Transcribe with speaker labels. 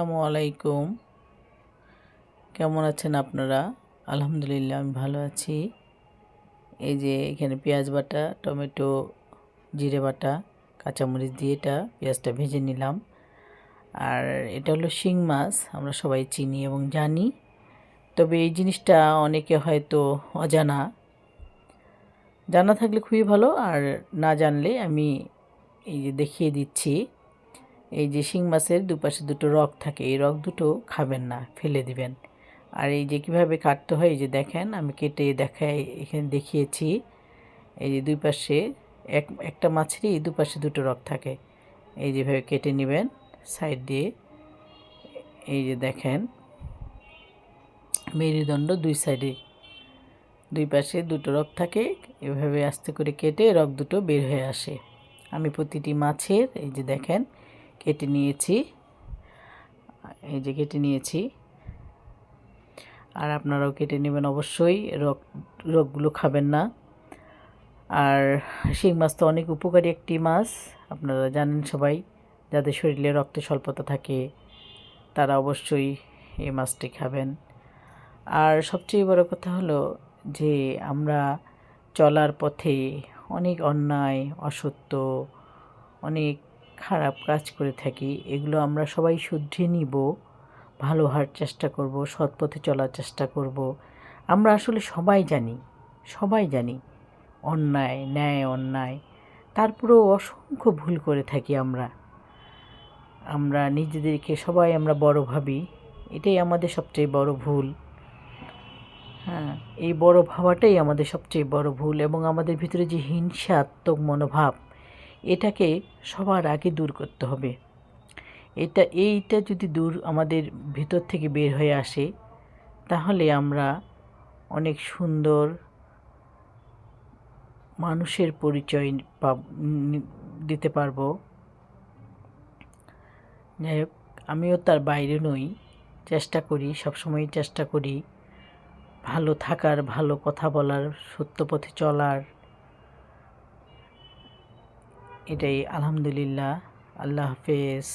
Speaker 1: আসসালামু আলাইকুম। কেমন আছেন আপনারা? আলহামদুলিল্লাহ আমি ভালো আছি। এই যে এখানে পেঁয়াজ বাটা, টমেটো, জিরে বাটা, কাঁচামরিচ দিয়ে পেঁয়াজটা ভেজে নিলাম। আর এটা হলো শিং মাছ, আমরা সবাই চিনি এবং জানি। তবে এই জিনিসটা অনেকে হয়তো অজানা। জানা থাকলে খুবই ভালো, আর না জানলে আমি এই যে দেখিয়ে দিচ্ছি। এই যে শিং মাছের দুপাশে দুটো রগ থাকে, এই রগ দুটো খাবেন না, ফেলে দিবেন। আর এই যে কীভাবে কাটতে হয়, এই যে দেখেন আমি কেটে দেখাই, এখানে দেখিয়েছি। এই যে দুই পাশে একটা মাছেরই দুপাশে দুটো রগ থাকে, এই যেভাবে কেটে নেবেন সাইড দিয়ে। এই যে দেখেন মেরুদণ্ড দুই সাইডে দুই পাশে দুটো রগ থাকে, এভাবে আস্তে করে কেটে রগ দুটো বের হয়ে আসে। আমি প্রতিটি মাছের এই যে দেখেন কেটে নিয়েছি, আর আপনারাও কেটে নেবেন অবশ্যই। রগগুলো খাবেন না। আর শিং মাছ তো অনেক উপকারী একটি মাছ, আপনারা জানেন সবাই। যাদের শরীরে রক্ত স্বল্পতা থাকে তারা অবশ্যই এই মাছটি খাবেন। আর সবচেয়ে বড় কথা হলো যে আমরা চলার পথে অনেক অন্যায়, অসত্য, অনেক খারাপ কাজ করে থাকি। এগুলো আমরা সবাই শুধরে নিব, ভালো হওয়ার চেষ্টা করব, সৎ পথে চলার চেষ্টা করব। আমরা আসলে সবাই জানি অন্যায়, ন্যায় অন্যায়, তারপরেও অসংখ্য ভুল করে থাকি আমরা নিজেদেরকে সবাই আমরা বড় ভাবি, এটাই আমাদের সবচেয়ে বড় ভুল। হ্যাঁ, এই বড় ভাবাটাই আমাদের সবচেয়ে বড় ভুল। এবং আমাদের ভিতরে যে হিংসাত্মক মনোভাব, এটাকে সবার আগে দূর করতে হবে। এইটা যদি আমাদের ভিতর থেকে বের হয়ে আসে, তাহলে আমরা অনেক সুন্দর মানুষের পরিচয় দিতে পারবো। যাই হোক, আমিও তার বাইরে নই, সবসময় চেষ্টা করি ভালো থাকার, ভালো কথা বলার, সত্য পথে চলার। এটাই আলহামদুলিল্লাহ। আল্লাহ হাফেজ।